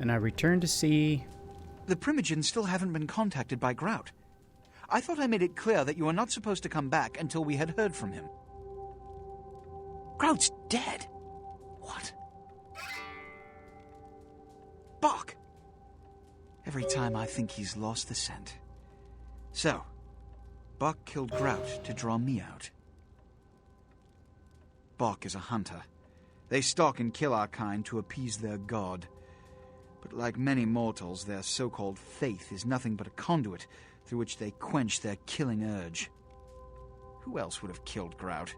and I return to see... The Primogens still haven't been contacted by Grout. I thought I made it clear that you were not supposed to come back until we had heard from him. Grout's dead. What? Bok! Every time I think he's lost the scent. So, Bok killed Grout to draw me out. Bok is a hunter. They stalk and kill our kind to appease their god. But like many mortals, their so-called faith is nothing but a conduit through which they quench their killing urge. Who else would have killed Grout?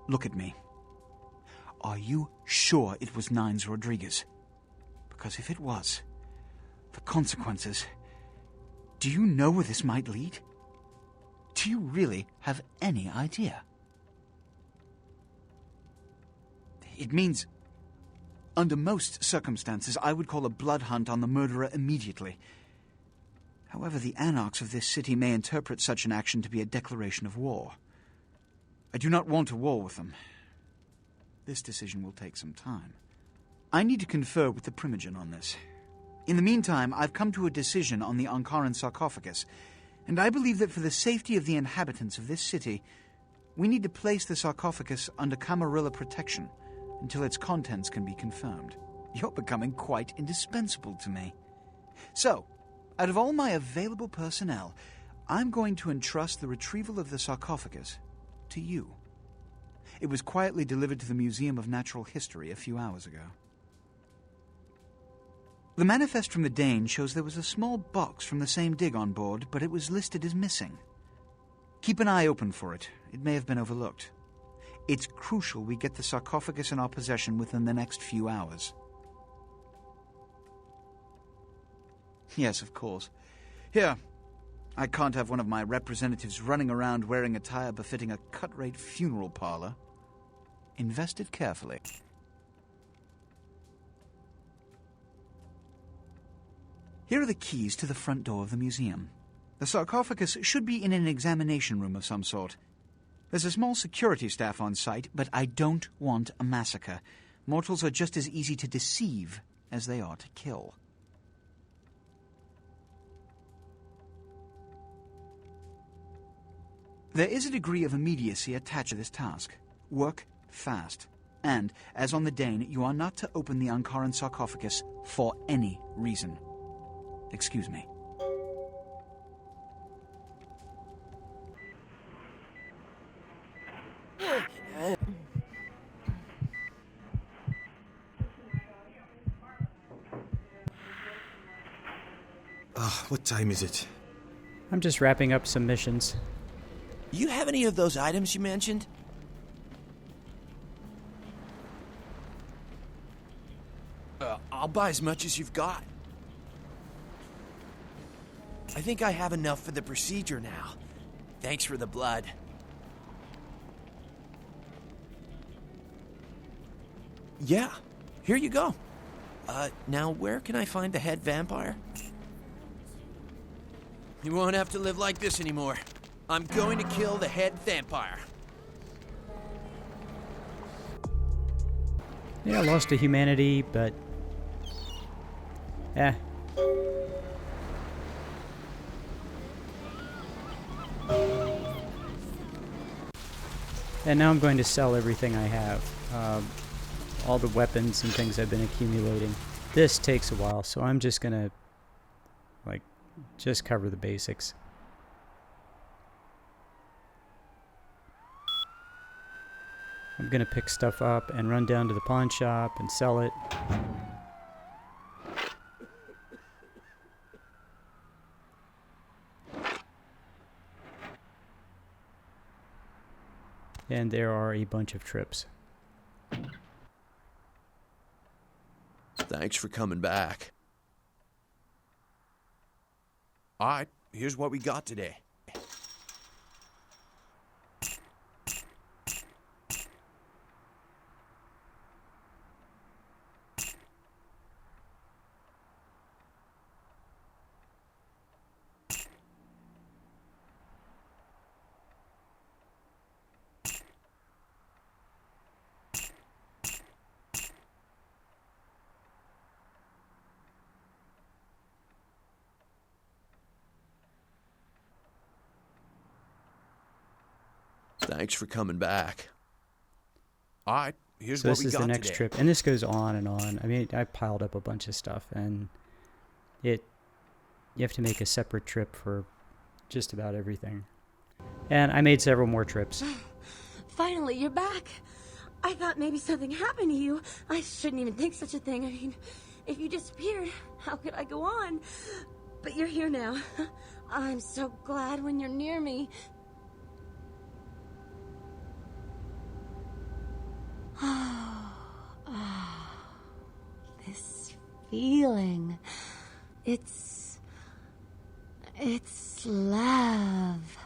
Look at me. Are you sure it was Nines Rodriguez? Because if it was, the consequences... Do you know where this might lead? Do you really have any idea? It means, under most circumstances, I would call a blood hunt on the murderer immediately. However, the anarchs of this city may interpret such an action to be a declaration of war. I do not want a war with them. This decision will take some time. I need to confer with the Primogen on this. In the meantime, I've come to a decision on the Ankaran sarcophagus, and I believe that for the safety of the inhabitants of this city, we need to place the sarcophagus under Camarilla protection until its contents can be confirmed. You're becoming quite indispensable to me. So, out of all my available personnel, I'm going to entrust the retrieval of the sarcophagus to you. It was quietly delivered to the Museum of Natural History a few hours ago. The manifest from the Dane shows there was a small box from the same dig on board, but it was listed as missing. Keep an eye open for it. It may have been overlooked. It's crucial we get the sarcophagus in our possession within the next few hours. Yes, of course. Here, I can't have one of my representatives running around wearing attire befitting a cut-rate funeral parlor. Invest it carefully. Here are the keys to the front door of the museum. The sarcophagus should be in an examination room of some sort. There's a small security staff on site, but I don't want a massacre. Mortals are just as easy to deceive as they are to kill. There is a degree of immediacy attached to this task. Work fast. And, as on the Dane, you are not to open the Ankaran sarcophagus for any reason. Excuse me. What time is it? I'm just wrapping up some missions. You have any of those items you mentioned? I'll buy as much as you've got. I think I have enough for the procedure now. Thanks for the blood. Yeah, here you go. Now where can I find the head vampire? You won't have to live like this anymore. I'm going to kill the head vampire. Yeah, I lost to humanity, but... And now I'm going to sell everything I have. All the weapons and things I've been accumulating. This takes a while, so I'm just gonna, just cover the basics. I'm gonna pick stuff up and run down to the pawn shop and sell it. And there are a bunch of trips. Thanks for coming back. All right, here's what we got today. Thanks for coming back. All right, here's So what this we is got the next today. trip, and this goes on and on. I mean, I piled up a bunch of stuff, and you have to make a separate trip for just about everything. And I made several more trips. Finally, you're back. I thought maybe something happened to you. I shouldn't even think such a thing. I mean, if you disappeared, how could I go on? But you're here now. I'm so glad when you're near me. This feeling. It's love.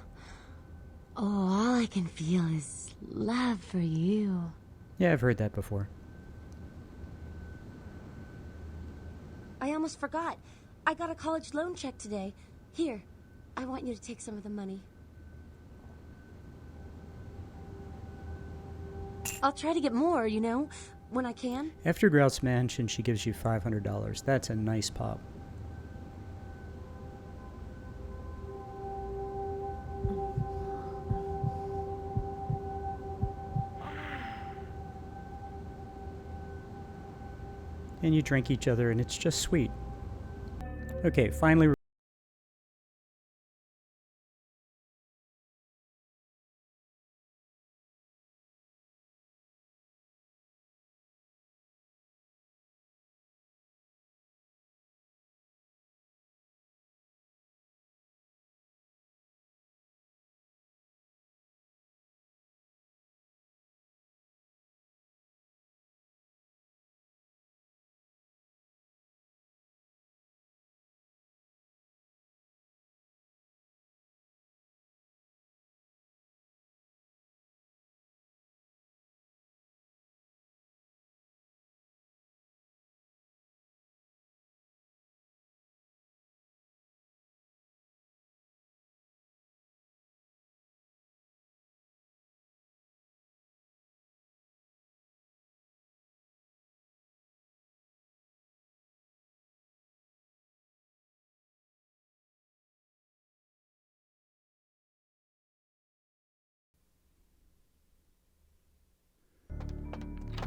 Oh, all I can feel is love for you. Yeah, I've heard that before. I almost forgot. I got a college loan check today. Here, I want you to take some of the money. I'll try to get more, you know, when I can. After Grout's mansion, she gives you $500. That's a nice pop. And you drink each other, and it's just sweet. Okay, finally.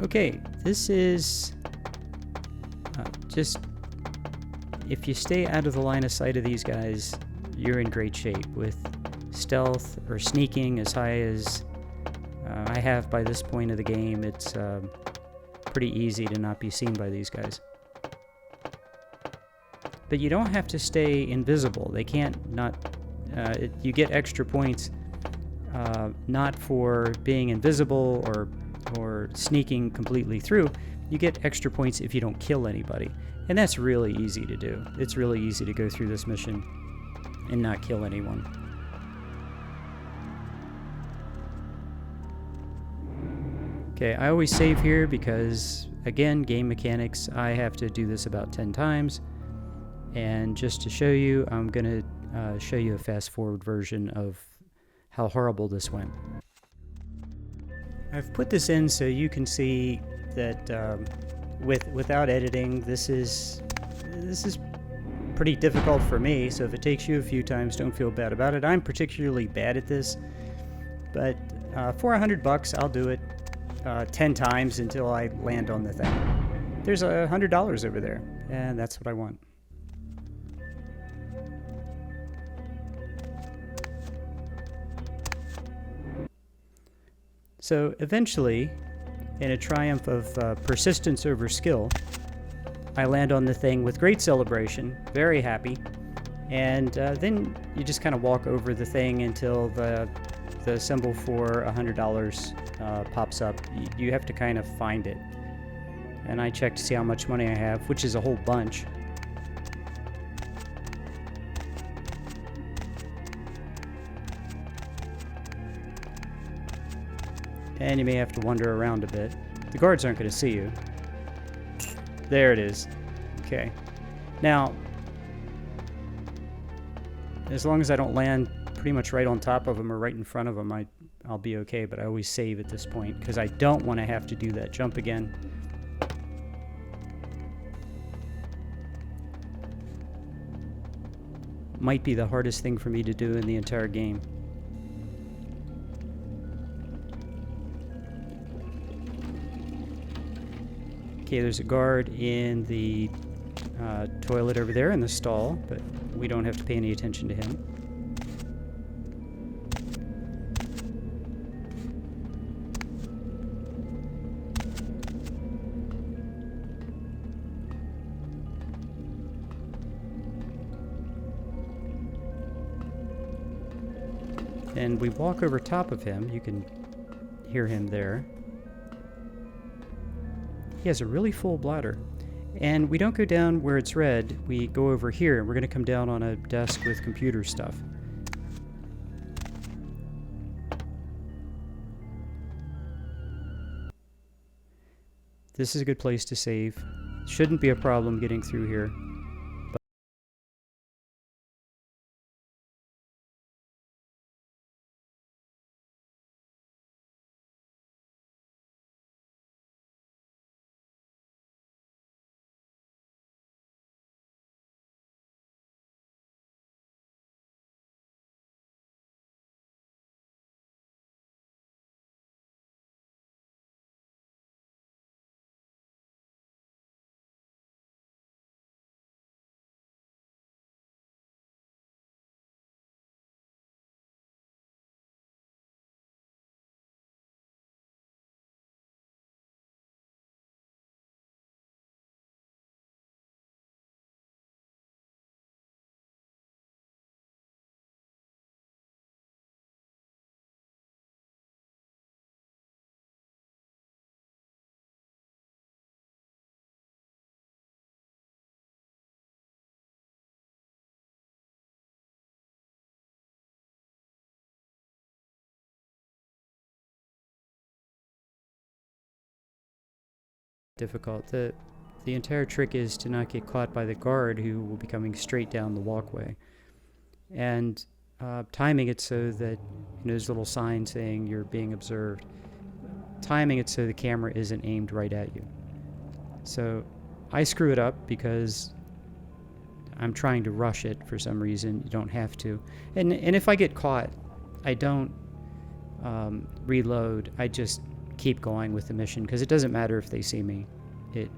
Okay, this is just, if you stay out of the line of sight of these guys, you're in great shape with stealth or sneaking as high as I have by this point of the game. It's pretty easy to not be seen by these guys. But you don't have to stay invisible. They can't not, you get extra points not for being invisible or sneaking completely through. You get extra points if you don't kill anybody, and that's really easy to do. It's really easy to go through this mission and not kill anyone. Okay, I always save here because, again, game mechanics, I have to do this about 10 times, and just to show you, I'm gonna show you a fast forward version of how horrible this went. I've put this in so you can see that without editing, this is pretty difficult for me. So if it takes you a few times, don't feel bad about it. I'm particularly bad at this, but for $100, I'll do it 10 times until I land on the thing. There's $100 over there, and that's what I want. So eventually, in a triumph of persistence over skill, I land on the thing with great celebration, very happy, and then you just kind of walk over the thing until the symbol for $100 pops up. You have to kind of find it. And I check to see how much money I have, which is a whole bunch. And you may have to wander around a bit. The guards aren't going to see you. There it is. Okay. Now, as long as I don't land pretty much right on top of them or right in front of them, I'll be okay, but I always save at this point because I don't want to have to do that jump again. Might be the hardest thing for me to do in the entire game. Okay, there's a guard in the toilet over there in the stall, but we don't have to pay any attention to him. And we walk over top of him. You can hear him there. He has a really full bladder. And we don't go down where it's red. We go over here, and we're going to come down on a desk with computer stuff. This is a good place to save. Shouldn't be a problem getting through here. Difficult. The entire trick is to not get caught by the guard who will be coming straight down the walkway, and timing it so that, you know, there's a little sign saying you're being observed. Timing it so the camera isn't aimed right at you. So I screw it up because I'm trying to rush it for some reason. You don't have to. And if I get caught, I don't reload. I just keep going with the mission, because it doesn't matter if they see me. It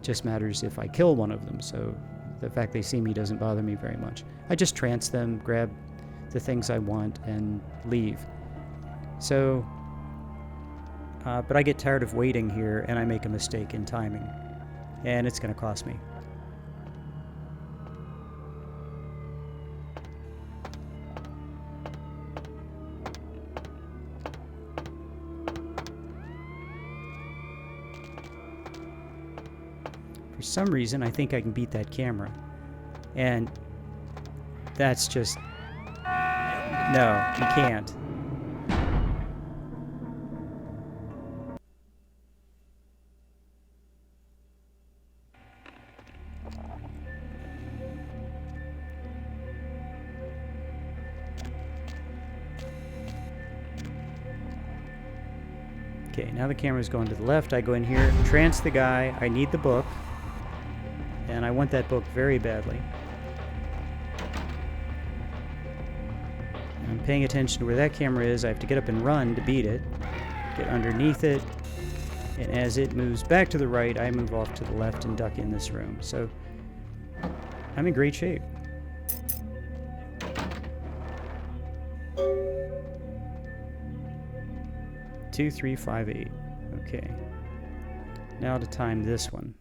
just matters if I kill one of them. So the fact they see me doesn't bother me very much. I just trance them, grab the things I want, and leave. So, but I get tired of waiting here, and I make a mistake in timing, and it's going to cost me. For some reason, I think I can beat that camera. And that's just... No, you can't. Okay, now the camera's going to the left. I go in here, trance the guy. I need the book. And I want that book very badly. I'm paying attention to where that camera is. I have to get up and run to beat it. Get underneath it. And as it moves back to the right, I move off to the left and duck in this room. So I'm in great shape. Two, 3, 5, 8. Okay. Now to time this one.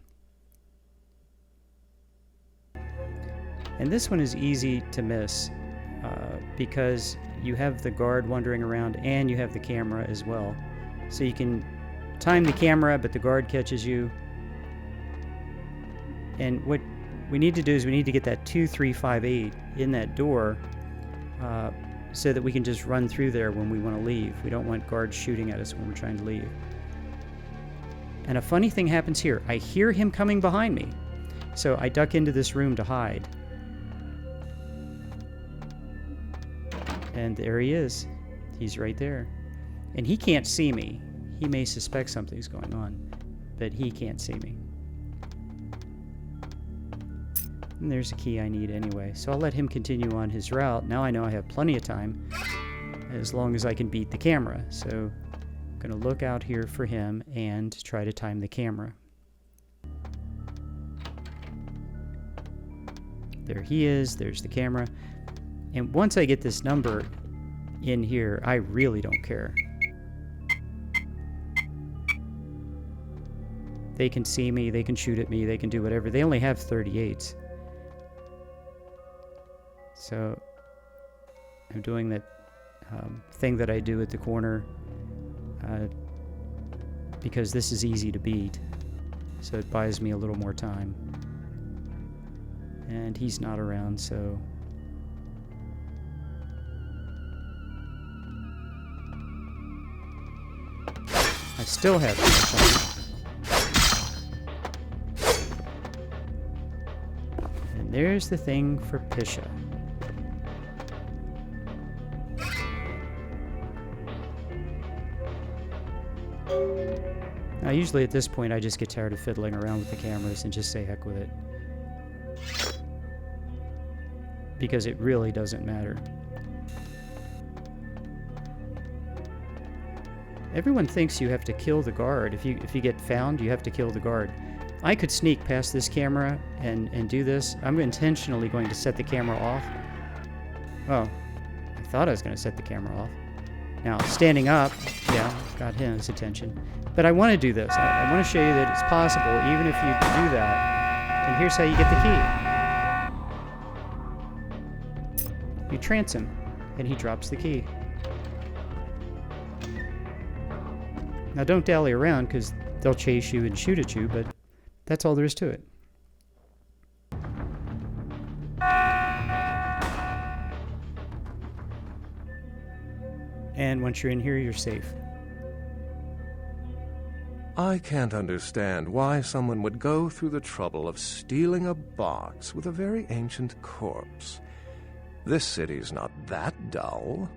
And this one is easy to miss because you have the guard wandering around and you have the camera as well. So you can time the camera, but the guard catches you. And what we need to do is we need to get that 2, 3, 5, 8 in that door so that we can just run through there when we want to leave. We don't want guards shooting at us when we're trying to leave. And a funny thing happens here. I hear him coming behind me. So I duck into this room to hide. And there he is. He's right there. And he can't see me. He may suspect something's going on, but he can't see me. And there's a key I need anyway. So I'll let him continue on his route. Now I know I have plenty of time, as long as I can beat the camera. So I'm going to look out here for him and try to time the camera. There he is. There's the camera. And once I get this number in here, I really don't care. They can see me, they can shoot at me, they can do whatever. They only have 38s. So I'm doing that thing that I do at the corner because this is easy to beat. So it buys me a little more time. And he's not around, so... I still have time. And there's the thing for Pisha. Now, usually at this point, I just get tired of fiddling around with the cameras and just say heck with it. Because it really doesn't matter. Everyone thinks you have to kill the guard. If you get found, you have to kill the guard. I could sneak past this camera and do this. I'm intentionally going to set the camera off. Oh, I thought I was going to set the camera off. Now, standing up, yeah, got his attention. But I want to do this. I want to show you that it's possible, even if you do that. And here's how you get the key. You trance him, and he drops the key. Now, don't dally around, because they'll chase you and shoot at you, but that's all there is to it. And once you're in here, you're safe. I can't understand why someone would go through the trouble of stealing a box with a very ancient corpse. This city's not that dull.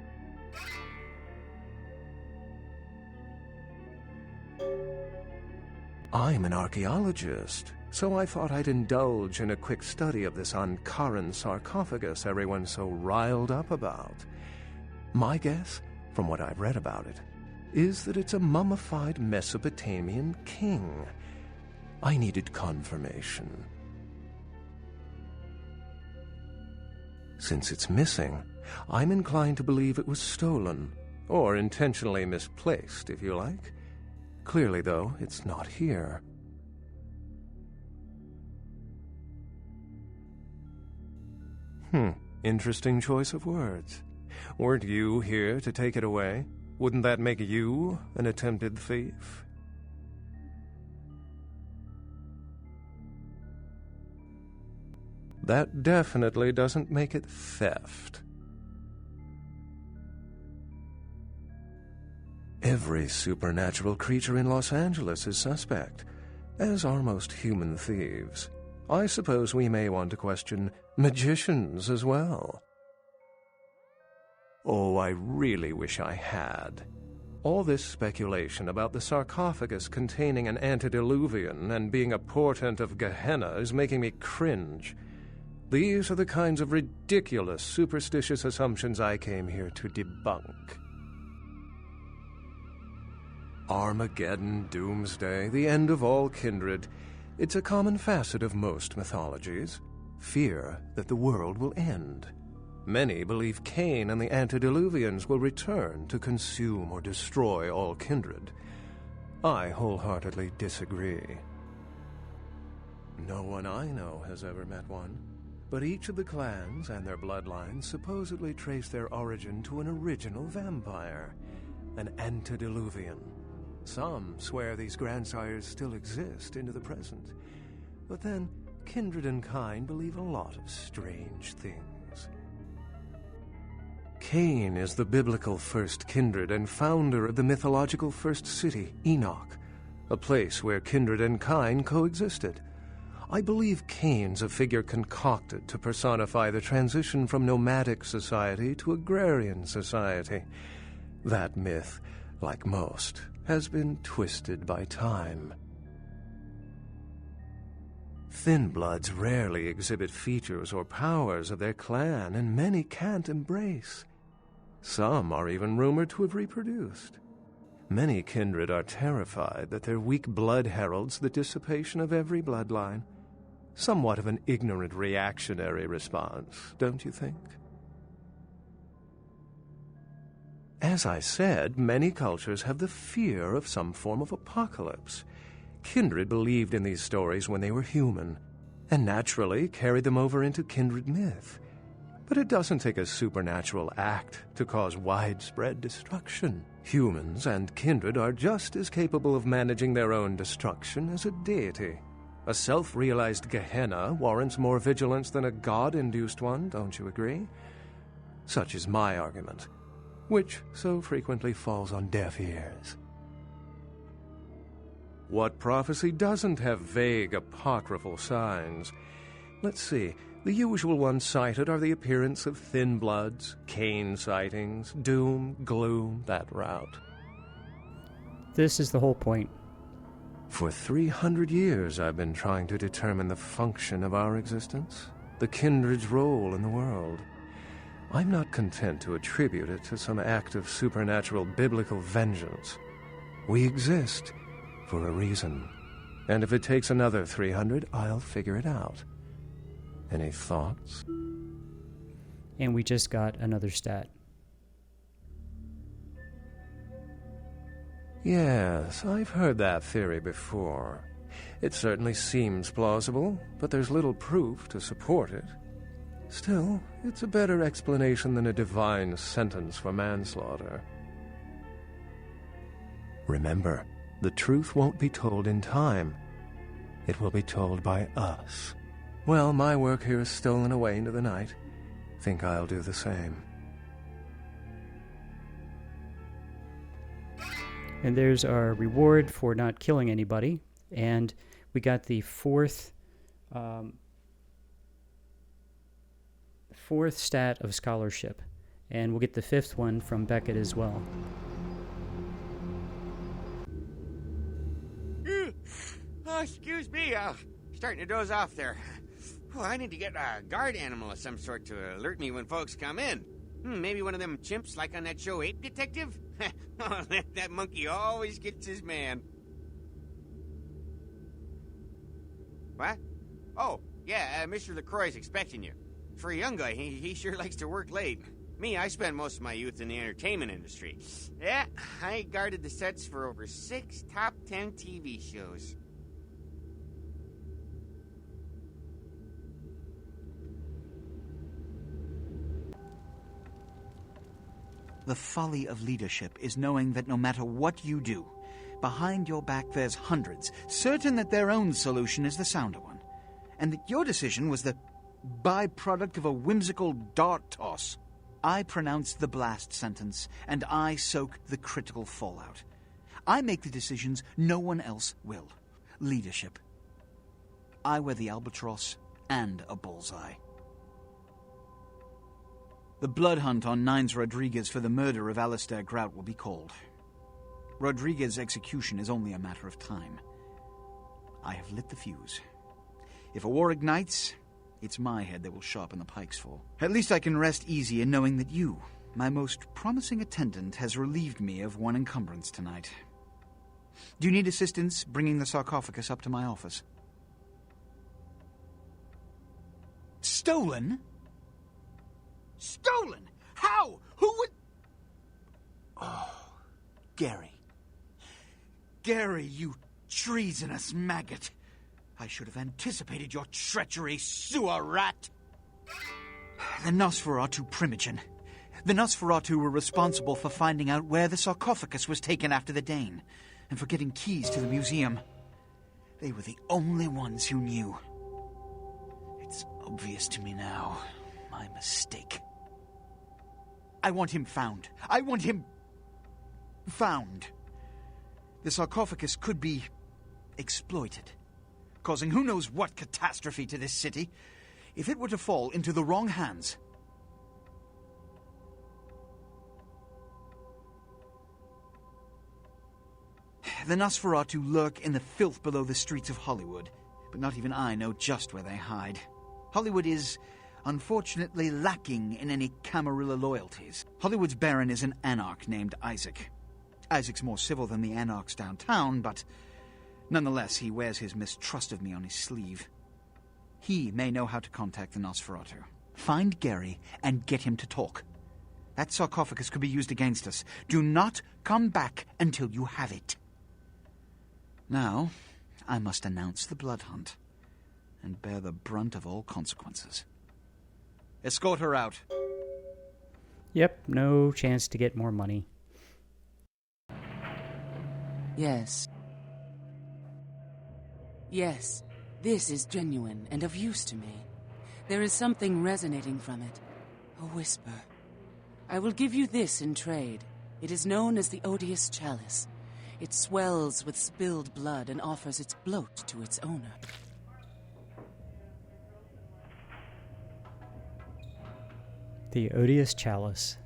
I'm an archaeologist, so I thought I'd indulge in a quick study of this Ankaran sarcophagus everyone's so riled up about. My guess, from what I've read about it, is that it's a mummified Mesopotamian king. I needed confirmation. Since it's missing, I'm inclined to believe it was stolen, or intentionally misplaced, if you like. Clearly, though, it's not here. Interesting choice of words. Weren't you here to take it away? Wouldn't that make you an attempted thief? That definitely doesn't make it theft. Every supernatural creature in Los Angeles is suspect, as are most human thieves. I suppose we may want to question magicians as well. Oh, I really wish I had. All this speculation about the sarcophagus containing an antediluvian and being a portent of Gehenna is making me cringe. These are the kinds of ridiculous, superstitious assumptions I came here to debunk. Armageddon, doomsday, the end of all kindred. It's a common facet of most mythologies. Fear that the world will end. Many believe Cain and the antediluvians will return to consume or destroy all kindred. I wholeheartedly disagree. No one I know has ever met one, but each of the clans and their bloodlines supposedly trace their origin to an original vampire, an antediluvian. Some swear these grandsires still exist into the present, but then kindred and kind believe a lot of strange things. Cain is the biblical first kindred and founder of the mythological first city, Enoch, a place where kindred and kind coexisted. I believe Cain's a figure concocted to personify the transition from nomadic society to agrarian society. That myth, like most, has been twisted by time. Thin bloods rarely exhibit features or powers of their clan, and many can't embrace. Some are even rumored to have reproduced. Many kindred are terrified that their weak blood heralds the dissipation of every bloodline. Somewhat of an ignorant reactionary response, don't you think? As I said, many cultures have the fear of some form of apocalypse. Kindred believed in these stories when they were human, and naturally carried them over into kindred myth. But it doesn't take a supernatural act to cause widespread destruction. Humans and kindred are just as capable of managing their own destruction as a deity. A self-realized Gehenna warrants more vigilance than a god-induced one, don't you agree? Such is my argument, which so frequently falls on deaf ears. What prophecy doesn't have vague, apocryphal signs? Let's see. The usual ones cited are the appearance of thin bloods, Cain sightings, doom, gloom, that route. This is the whole point. For 300 years I've been trying to determine the function of our existence, the kindred's role in the world. I'm not content to attribute it to some act of supernatural biblical vengeance. We exist for a reason, and if it takes another 300, I'll figure it out. Any thoughts? And we just got another stat. Yes, I've heard that theory before. It certainly seems plausible, but there's little proof to support it. Still, it's a better explanation than a divine sentence for manslaughter. Remember, the truth won't be told in time. It will be told by us. Well, my work here is stolen away into the night. Think I'll do the same. And there's our reward for not killing anybody. And we got the fourth stat of scholarship. And we'll get the fifth one from Beckett as well. Oh, excuse me, starting to doze off there. Oh, I need to get a guard animal of some sort to alert me when folks come in. Maybe one of them chimps like on that show Ape Detective? Oh, that monkey always gets his man. What? Oh, yeah, Mr. LaCroix's expecting you. For a young guy, he sure likes to work late. Me, I spent most of my youth in the entertainment industry. Yeah, I guarded the sets for over 6 top 10 TV shows. The folly of leadership is knowing that no matter what you do, behind your back there's hundreds, certain that their own solution is the sounder one, and that your decision was the byproduct of a whimsical dart toss. I pronounce the blast sentence, and I soak the critical fallout. I make the decisions no one else will. Leadership. I wear the albatross and a bullseye. The blood hunt on Nines Rodriguez for the murder of Alistair Grout will be called. Rodriguez's execution is only a matter of time. I have lit the fuse. If a war ignites, it's my head they will sharpen the pikes for. At least I can rest easy in knowing that you, my most promising attendant, has relieved me of one encumbrance tonight. Do you need assistance bringing the sarcophagus up to my office? Stolen? Stolen? How? Who would... Oh, Gary. Gary, you treasonous maggot. I should have anticipated your treachery, sewer rat. The Nosferatu Primogen. The Nosferatu were responsible for finding out where the sarcophagus was taken after the Dane, and for getting keys to the museum. They were the only ones who knew. It's obvious to me now. My mistake. I want him found. I want him... found. The sarcophagus could be exploited, causing who knows what catastrophe to this city. If it were to fall into the wrong hands... The Nosferatu lurk in the filth below the streets of Hollywood, but not even I know just where they hide. Hollywood is, unfortunately, lacking in any Camarilla loyalties. Hollywood's baron is an anarch named Isaac. Isaac's more civil than the anarchs downtown, but nonetheless he wears his mistrust of me on his sleeve. He may know how to contact the Nosferatu. Find Gary and get him to talk. That sarcophagus could be used against us. Do not come back until you have it. Now, I must announce the blood hunt and bear the brunt of all consequences. Escort her out. Yep, no chance to get more money. Yes. Yes, this is genuine and of use to me. There is something resonating from it. A whisper. I will give you this in trade. It is known as the Odious Chalice. It swells with spilled blood and offers its bloat to its owner. The Odious Chalice.